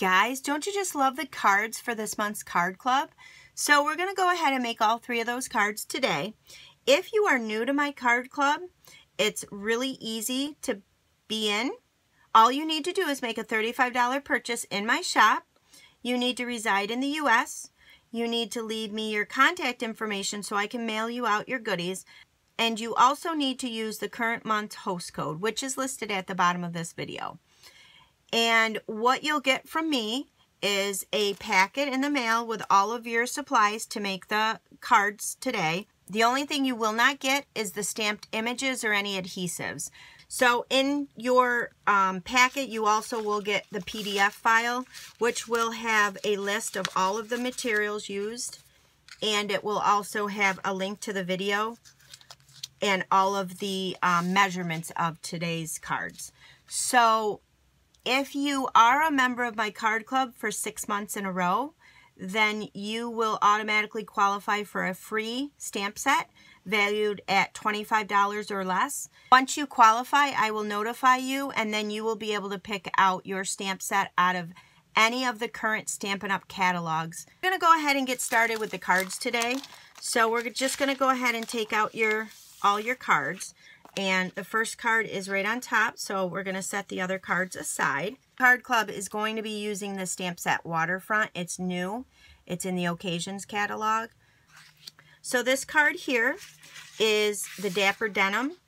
guys, don't you just love the cards for this month's card club? So we're going to go ahead and make all 3 of those cards today. If you are new to my card club, it's really easy to be in. All you need to do is make a $35 purchase in my shop. You need to reside in the US. You need to leave me your contact information so I can mail you out your goodies. And you also need to use the current month host code, which is listed at the bottom of this video. And what you'll get from me is a packet in the mail with all of your supplies to make the cards today. The only thing you will not get is the stamped images or any adhesives. So in your packet, you also will get the PDF file, which will have a list of all of the materials used. And it will also have a link to the video and all of the measurements of today's cards. So if you are a member of my card club for 6 months in a row, then you will automatically qualify for a free stamp set valued at $25 or less. Once you qualify, I will notify you, and then you will be able to pick out your stamp set out of any of the current Stampin' Up! Catalogs. I'm going to go ahead and get started with the cards today. So we're just going to go ahead and take out all your cards. And the first card is right on top, so we're going to set the other cards aside. Card Club is going to be using the stamp set Waterfront. It's new. It's in the Occasions catalog. So this card here is the Dapper Denim,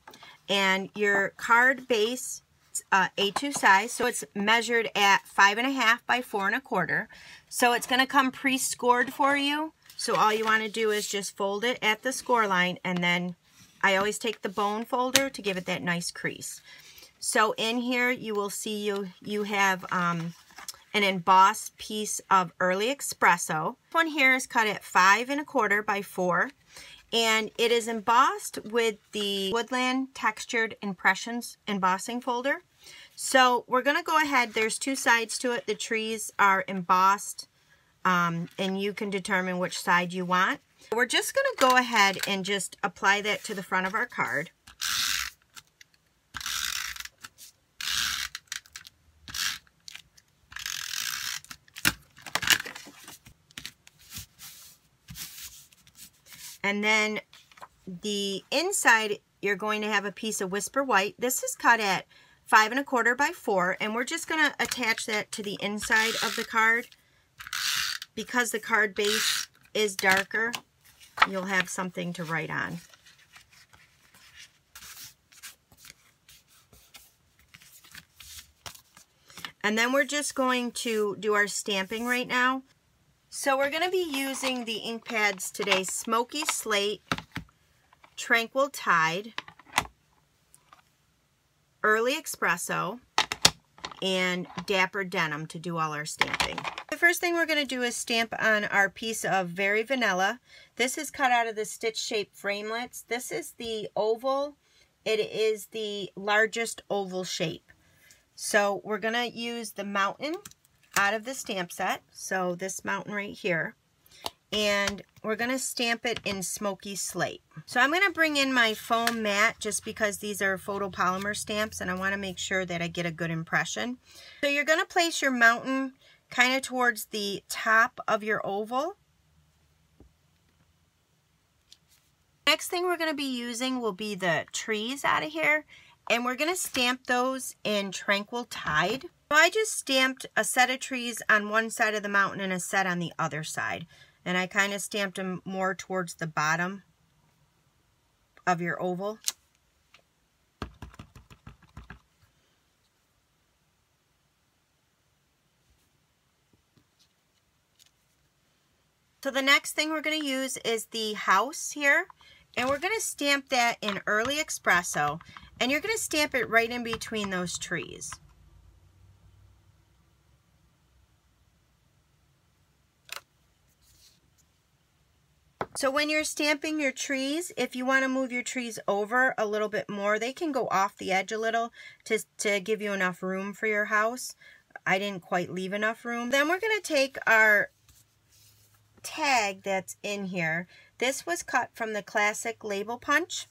and your card base A2 size, so it's measured at 5.5 by 4.25. So it's going to come pre-scored for you. So all you want to do is just fold it at the score line, and then I always take the bone folder to give it that nice crease. So in here you will see you have an embossed piece of Early Espresso. This one here is cut at 5.25 by 4, and it is embossed with the Woodland Textured Impressions embossing folder. So we're going to go ahead, there's 2 sides to it. The trees are embossed, and you can determine which side you want. We're just going to go ahead and just apply that to the front of our card. And then the inside, you're going to have a piece of Whisper White. This is cut at 5.25 by 4, and we're just going to attach that to the inside of the card. Because the card base is darker, you'll have something to write on. And then we're just going to do our stamping right now. So we're going to be using the ink pads today, Smoky Slate, Tranquil Tide, Early Espresso, and Dapper Denim to do all our stamping. The first thing we're going to do is stamp on our piece of Very Vanilla. This is cut out of the stitch shaped framelits. This is the oval. It is the largest oval shape. So we're going to use the mountain out of the stamp set. So this mountain right here. And we're going to stamp it in Smoky Slate. So I'm going to bring in my foam mat just because these are photopolymer stamps and I want to make sure that I get a good impression. So you're going to place your mountain kind of towards the top of your oval. Next thing we're going to be using will be the trees out of here, and we're going to stamp those in Tranquil Tide. So I just stamped a set of trees on one side of the mountain and a set on the other side, and I kind of stamped them more towards the bottom of your oval. So the next thing we're going to use is the house here, and we're going to stamp that in Early Espresso, and you're going to stamp it right in between those trees. So when you're stamping your trees, if you want to move your trees over a little bit more, they can go off the edge a little to give you enough room for your house. I didn't quite leave enough room. Then we're going to take our tag that's in here. This was cut from the classic label punch,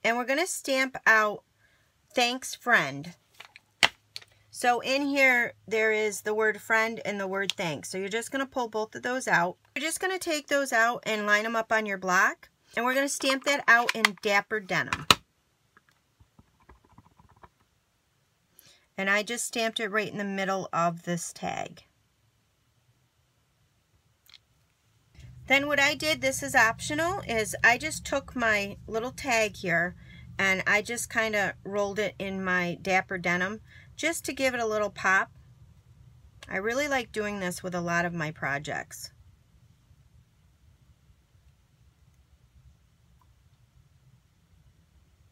and we're going to stamp out Thanks Friend. So in here, there is the word friend and the word thanks. So you're just going to pull both of those out. You're just going to take those out and line them up on your block. And we're going to stamp that out in Dapper Denim. And I just stamped it right in the middle of this tag. Then what I did, this is optional, is I just took my little tag here and I just kind of rolled it in my Dapper Denim just to give it a little pop. I really like doing this with a lot of my projects.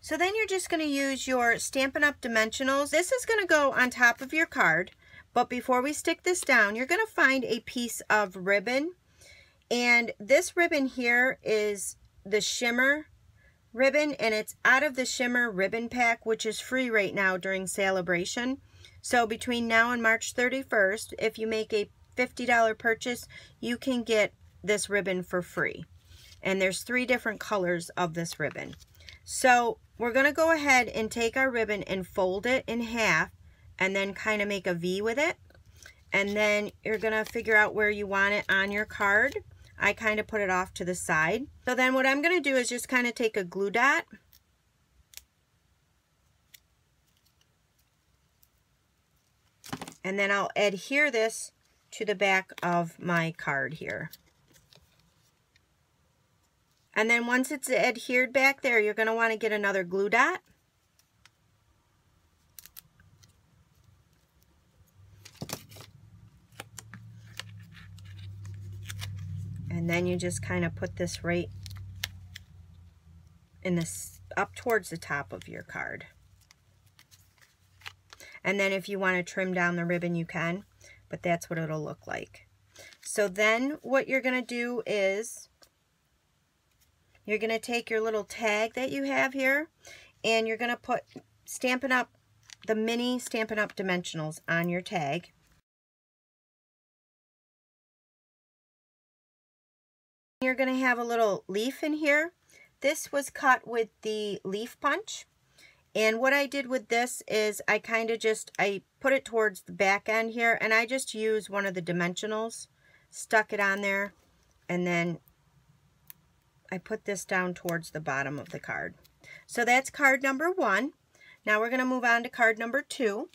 So then you're just going to use your Stampin' Up! Dimensionals. This is going to go on top of your card, but before we stick this down, you're going to find a piece of ribbon. And this ribbon here is the shimmer ribbon, and it's out of the shimmer ribbon pack, which is free right now during Celebration. So between now and March 31st, if you make a $50 purchase, you can get this ribbon for free. And there's 3 different colors of this ribbon. So we're going to go ahead and take our ribbon and fold it in half and then kind of make a V with it. And then you're going to figure out where you want it on your card. I kind of put it off to the side. So then what I'm going to do is just kind of take a glue dot and then I'll adhere this to the back of my card here. And then once it's adhered back there, you're going to want to get another glue dot. And then you just kind of put this right in this up towards the top of your card. And then if you want to trim down the ribbon, you can, but that's what it'll look like. So then what you're going to do is you're going to take your little tag that you have here and you're going to put Stampin' Up! The mini Stampin' Up! Dimensionals on your tag. You're going to have a little leaf in here. This was cut with the leaf punch. And what I did with this is I kind of I put it towards the back end here and I just used one of the dimensionals, stuck it on there, and then I put this down towards the bottom of the card. So that's card number 1. Now we're going to move on to card number 2.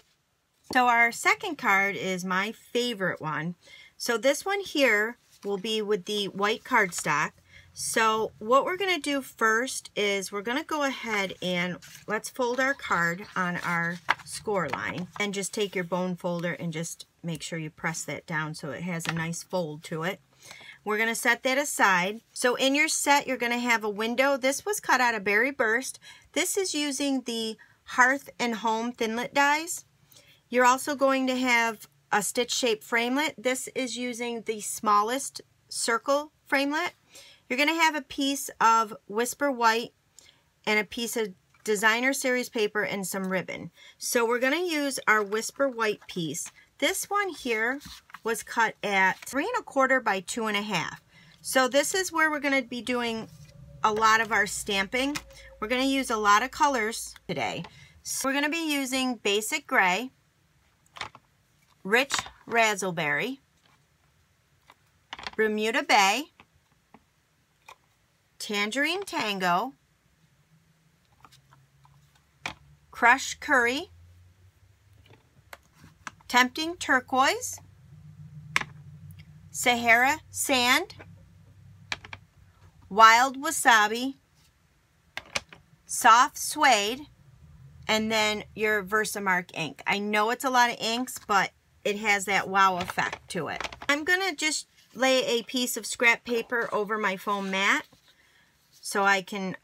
So our second card is my favorite one. So this one here will be with the white cardstock. So what we're going to do first is we're going to go ahead and let's fold our card on our score line and just take your bone folder and just make sure you press that down so it has a nice fold to it. We're going to set that aside. So in your set, you're going to have a window. This was cut out of Berry Burst. This is using the Hearth and Home Thinlit dies. You're also going to have a stitch shaped framelit. This is using the smallest circle framelit. You're going to have a piece of Whisper White and a piece of Designer Series paper and some ribbon. So we're going to use our Whisper White piece. This one here was cut at 3 1/4 by 2 1/2. So this is where we're going to be doing a lot of our stamping. We're going to use a lot of colors today. So we're going to be using Basic Gray, Rich Razzleberry, Bermuda Bay, Tangerine Tango, Crush Curry, Tempting Turquoise, Sahara Sand, Wild Wasabi, Soft Suede, and then your Versamark ink. I know it's a lot of inks, but it has that wow effect to it. I'm going to just lay a piece of scrap paper over my foam mat so I can,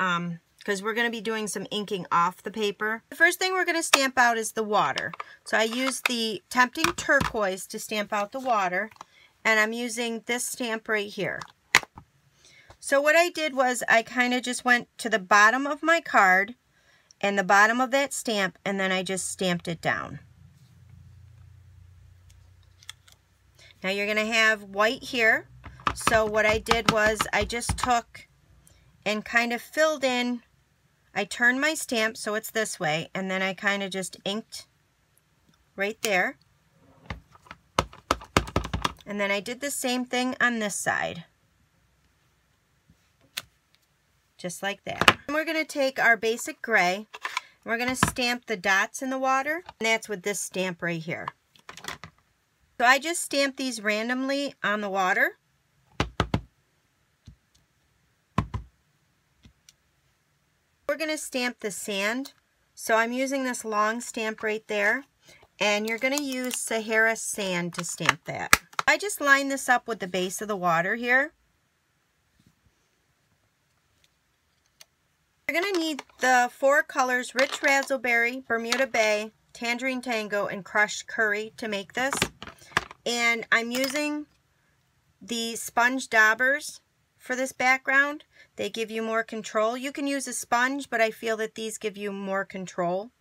because we're going to be doing some inking off the paper. The first thing we're going to stamp out is the water. So I used the Tempting Turquoise to stamp out the water, and I'm using this stamp right here. So what I did was I kind of just went to the bottom of my card and the bottom of that stamp, and then I just stamped it down. Now you're going to have white here. So what I did was I just took and kind of filled in, I turned my stamp so it's this way, and then I kind of just inked right there. And then I did the same thing on this side. Just like that. And we're going to take our basic gray, and we're going to stamp the dots in the water, and that's with this stamp right here. So I just stamped these randomly on the water. We're going to stamp the sand, so I'm using this long stamp right there, and you're going to use Sahara sand to stamp that. I just line this up with the base of the water here. You're going to need the 4 colors, Rich Razzleberry, Bermuda Bay, Tangerine Tango, and Crushed Curry to make this. And I'm using the sponge daubers for this background. They give you more control. You can use a sponge, but I feel that these give you more control.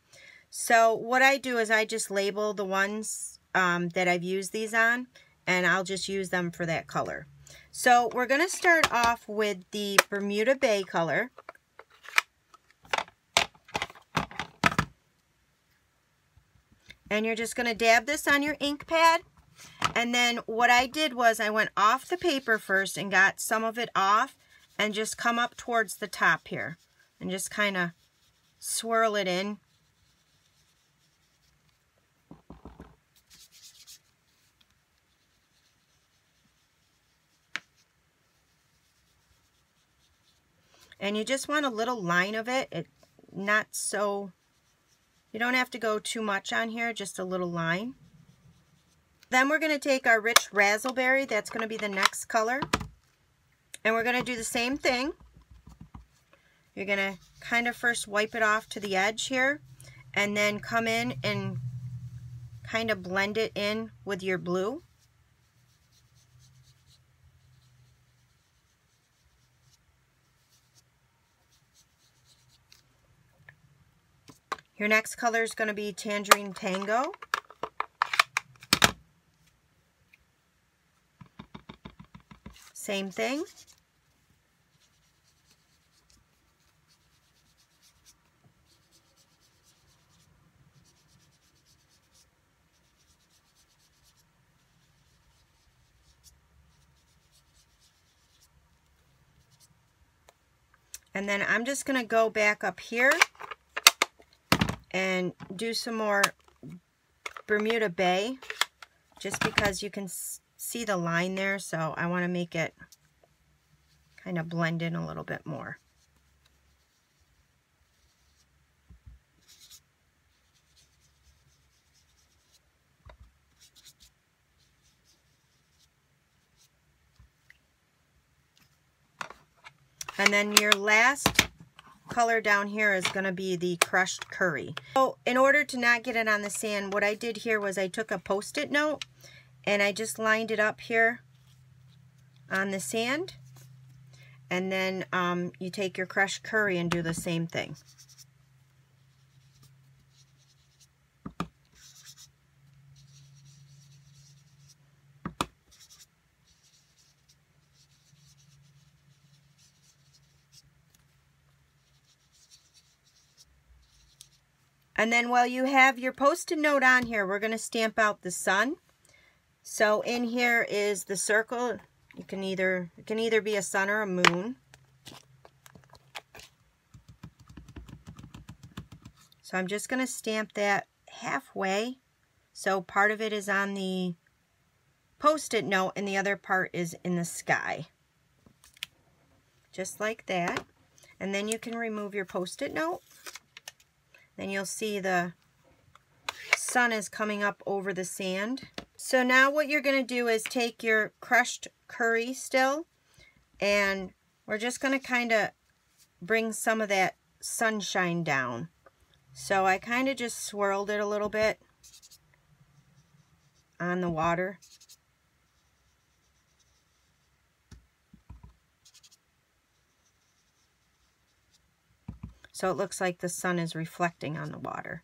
So what I do is I just label the ones that I've used these on, and I'll just use them for that color. So we're going to start off with the Bermuda Bay color. And you're just going to dab this on your ink pad. And then what I did was I went off the paper first and got some of it off and just come up towards the top here and just kind of swirl it in. And you just want a little line of it, not so, you don't have to go too much on here, just a little line. Then we're going to take our Rich Razzleberry, that's going to be the next color, and we're going to do the same thing. You're going to kind of first wipe it off to the edge here, and then come in and kind of blend it in with your blue. Your next color is going to be Tangerine Tango. Same thing. And then I'm just going to go back up here and do some more Bermuda Bay, just because you can see the line there, so I want to make it kind of blend in a little bit more. And then your last color down here is going to be the Crushed Curry. So in order to not get it on the sand, what I did here was I took a Post-it note and I just lined it up here on the sand. And then you take your Crushed Curry and do the same thing. And then while you have your Post-it note on here, we're going to stamp out the sun. So in here is the circle. It can either be a sun or a moon. So I'm just going to stamp that halfway. So part of it is on the Post-it note and the other part is in the sky. Just like that. And then you can remove your Post-it note. Then you'll see the sun is coming up over the sand. So now what you're going to do is take your Crushed Curry still, and we're just going to kind of bring some of that sunshine down. So I kind of just swirled it a little bit on the water. So it looks like the sun is reflecting on the water.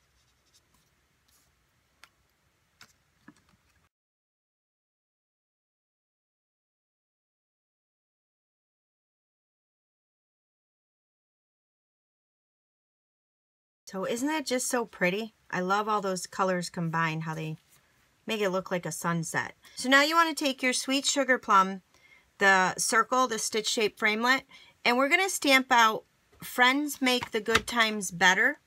So isn't that just so pretty? I love all those colors combined, how they make it look like a sunset. So now you want to take your Sweet Sugar Plum, the circle, the stitch shaped framelit, and we're going to stamp out Friends Make the Good Times Better.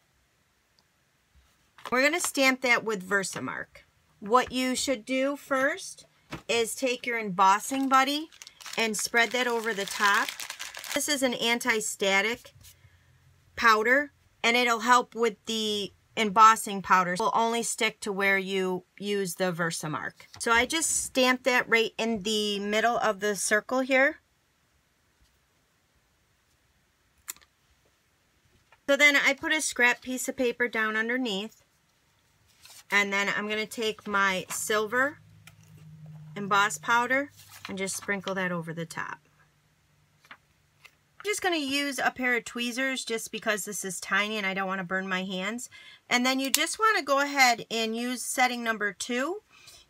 We're going to stamp that with Versamark. What you should do first is take your embossing buddy and spread that over the top. This is an anti-static powder, and it'll help with the embossing powder. It will only stick to where you use the Versamark. So I just stamped that right in the middle of the circle here. So then I put a scrap piece of paper down underneath, and then I'm going to take my silver emboss powder and just sprinkle that over the top. I'm just going to use a pair of tweezers just because this is tiny and I don't want to burn my hands. And then you just want to go ahead and use setting number 2.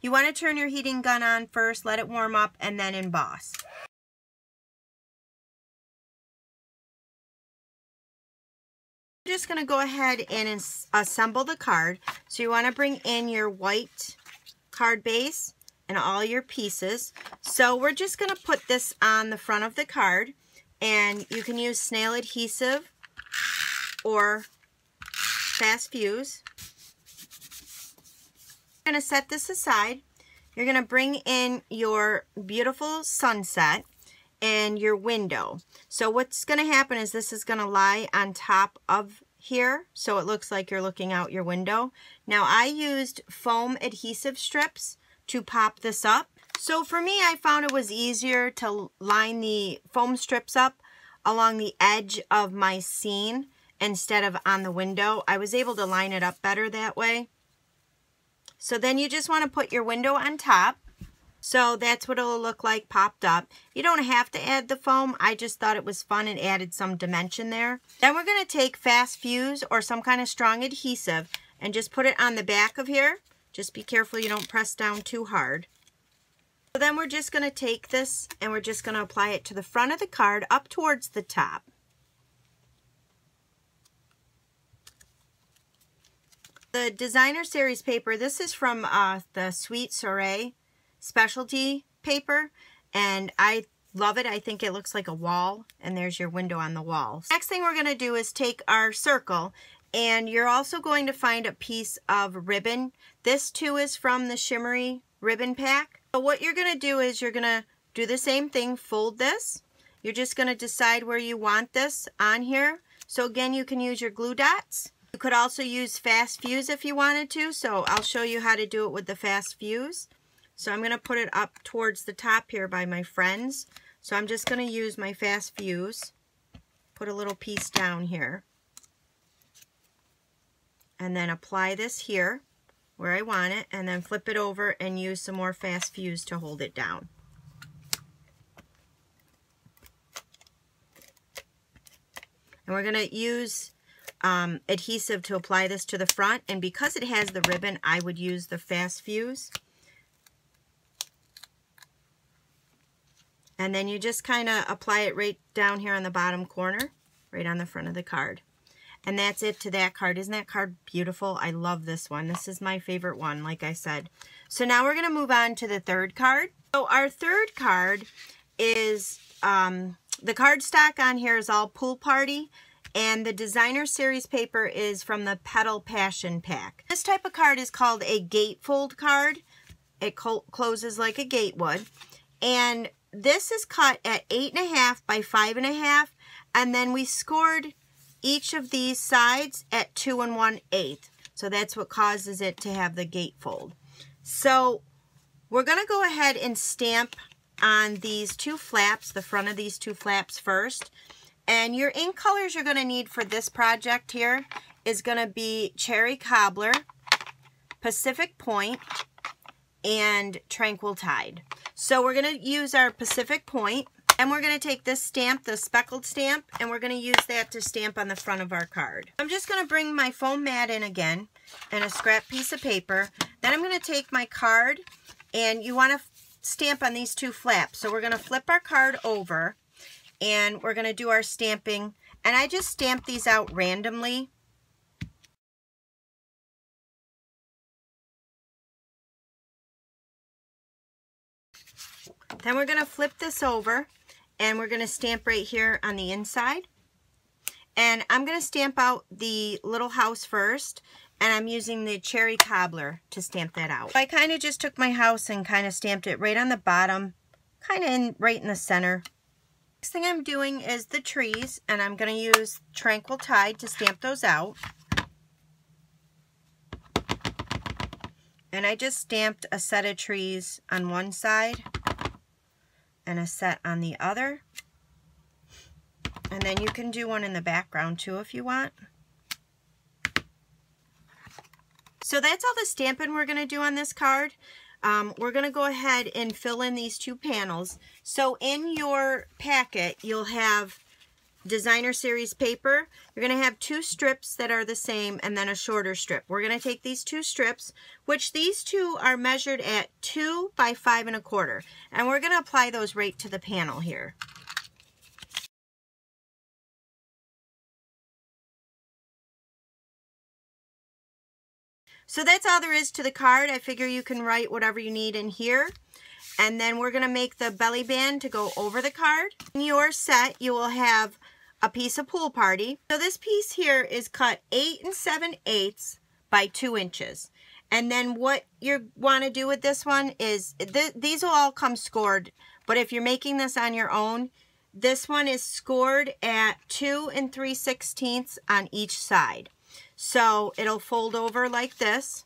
You want to turn your heating gun on first, let it warm up, and then emboss. I'm just going to go ahead and assemble the card. So you want to bring in your white card base and all your pieces. So we're just going to put this on the front of the card, and you can use snail adhesive or fast fuse. You're going to set this aside. You're going to bring in your beautiful sunset and your window. So what's going to happen is this is going to lie on top of here, so it looks like you're looking out your window. Now I used foam adhesive strips to pop this up. So for me, I found it was easier to line the foam strips up along the edge of my scene instead of on the window. I was able to line it up better that way. So then you just want to put your window on top. So that's what it'll look like popped up. You don't have to add the foam. I just thought it was fun and added some dimension there. Then we're going to take fast fuse or some kind of strong adhesive and just put it on the back of here. Just be careful you don't press down too hard. So then we're just going to take this and we're just going to apply it to the front of the card up towards the top. The designer series paper, this is from the Sweet Soiree specialty paper, and I love it. I think it looks like a wall, and there's your window on the wall. Next thing we're going to do is take our circle, and you're also going to find a piece of ribbon. This too is from the Shimmery ribbon pack. So what you're going to do is you're going to do the same thing, fold this. You're just going to decide where you want this on here. So again, you can use your glue dots. You could also use fast fuse if you wanted to, so I'll show you how to do it with the fast fuse. So I'm going to put it up towards the top here by my friends. So I'm just going to use my fast fuse, put a little piece down here, and then apply this here where I want it, and then flip it over and use some more fast fuse to hold it down. And we're going to use adhesive to apply this to the front, and because it has the ribbon, I would use the fast fuse. And then you just kind of apply it right down here on the bottom corner, right on the front of the card. And that's it to that card. Isn't that card beautiful? I love this one. This is my favorite one, like I said. So now we're going to move on to the third card. So our third card is, the cardstock on here is all Pool Party. And the designer series paper is from the Petal Passion Pack. This type of card is called a gatefold card. It closes like a gate would. And this is cut at 8.5 by 5.5, and then we scored each of these sides at 2 1/8. So that's what causes it to have the gatefold. So we're going to go ahead and stamp on these two flaps, the front of these two flaps first. And your ink colors you're going to need for this project here is going to be Cherry Cobbler, Pacific Point, and Tranquil Tide. So we're going to use our Pacific Point, and we're going to take this stamp, the speckled stamp, and we're going to use that to stamp on the front of our card. I'm just going to bring my foam mat in again and a scrap piece of paper. Then I'm going to take my card, and you want to stamp on these two flaps. So we're going to flip our card over, and we're going to do our stamping. And I just stamp these out randomly. Then we're going to flip this over and we're going to stamp right here on the inside. And I'm going to stamp out the little house first, and I'm using the cherry cobbler to stamp that out. I kind of just took my house and kind of stamped it right on the bottom, kind of right in the center. Next thing I'm doing is the trees, and I'm going to use Tranquil Tide to stamp those out. And I just stamped a set of trees on one side and a set on the other. And then you can do one in the background too if you want. So that's all the stamping we're going to do on this card. We're going to go ahead and fill in these two panels. So in your packet, you'll have designer series paper. You're going to have two strips that are the same and then a shorter strip. We're going to take these two strips, which these two are measured at 2 by 5 1/4. And we're going to apply those right to the panel here. So that's all there is to the card. I figure you can write whatever you need in here. And then we're going to make the belly band to go over the card. In your set, you will have a piece of Pool Party. So this piece here is cut 8 7/8 by 2 inches. And then what you want to do with this one is, these will all come scored. But if you're making this on your own, this one is scored at 2 3/16 on each side. So it'll fold over like this,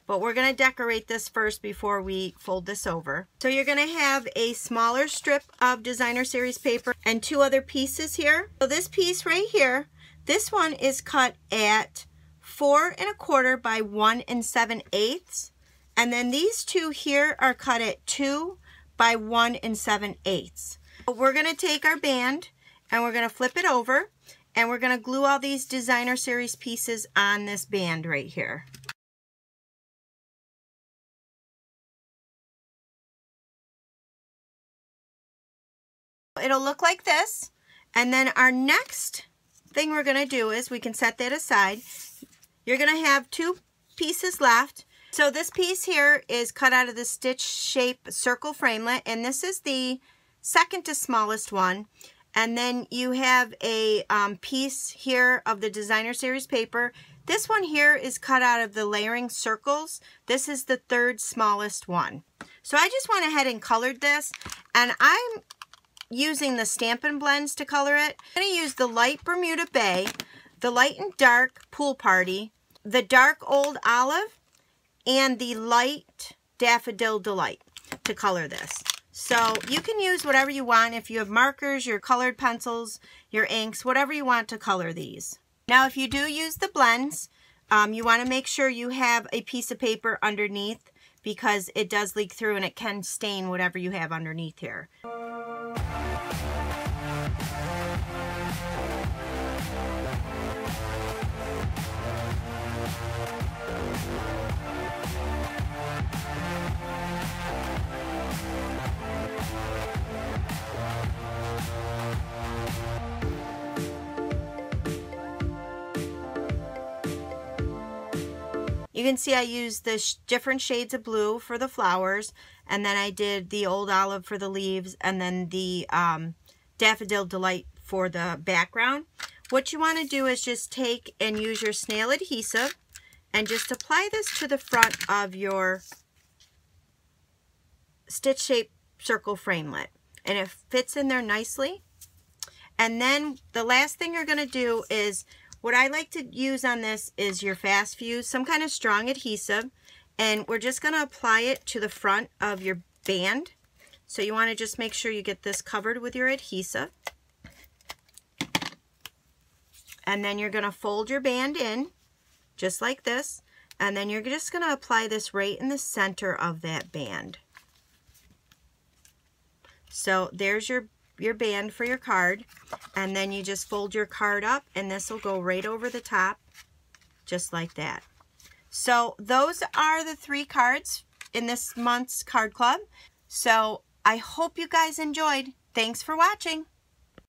but we're going to decorate this first before we fold this over. So you're going to have a smaller strip of designer series paper and two other pieces here. So this piece right here, this one is cut at 4 1/4 by 1 7/8. And then these two here are cut at 2 by 1 7/8. So we're going to take our band and we're going to flip it over. And we're going to glue all these designer series pieces on this band right here. It'll look like this. And then our next thing we're going to do is, we can set that aside. You're going to have two pieces left. So this piece here is cut out of the stitch shape circle framelit. And this is the second to smallest one. And then you have a piece here of the designer series paper. This one here is cut out of the layering circles. This is the third smallest one. So I just went ahead and colored this, and I'm using the Stampin' Blends to color it. I'm going to use the light Bermuda Bay, the light and dark Pool Party, the dark Old Olive, and the light Daffodil Delight to color this. So you can use whatever you want. If you have markers, your colored pencils, your inks, whatever you want to color these. Now if you do use the blends, you want to make sure you have a piece of paper underneath, because it does leak through and it can stain whatever you have underneath here. You can see I used the different shades of blue for the flowers, and then I did the Old Olive for the leaves, and then the Daffodil Delight for the background. What you want to do is just take and use your snail adhesive and just apply this to the front of your stitch shape circle framelit, and it fits in there nicely. And then the last thing you're going to do is, what I like to use on this is your Fast Fuse, some kind of strong adhesive, and we're just going to apply it to the front of your band. So you want to just make sure you get this covered with your adhesive. And then you're going to fold your band in, just like this, and then you're just going to apply this right in the center of that band. So there's your band for your card, and then you just fold your card up, and this will go right over the top, just like that. So those are the 3 cards in this month's card club. So I hope you guys enjoyed. Thanks for watching.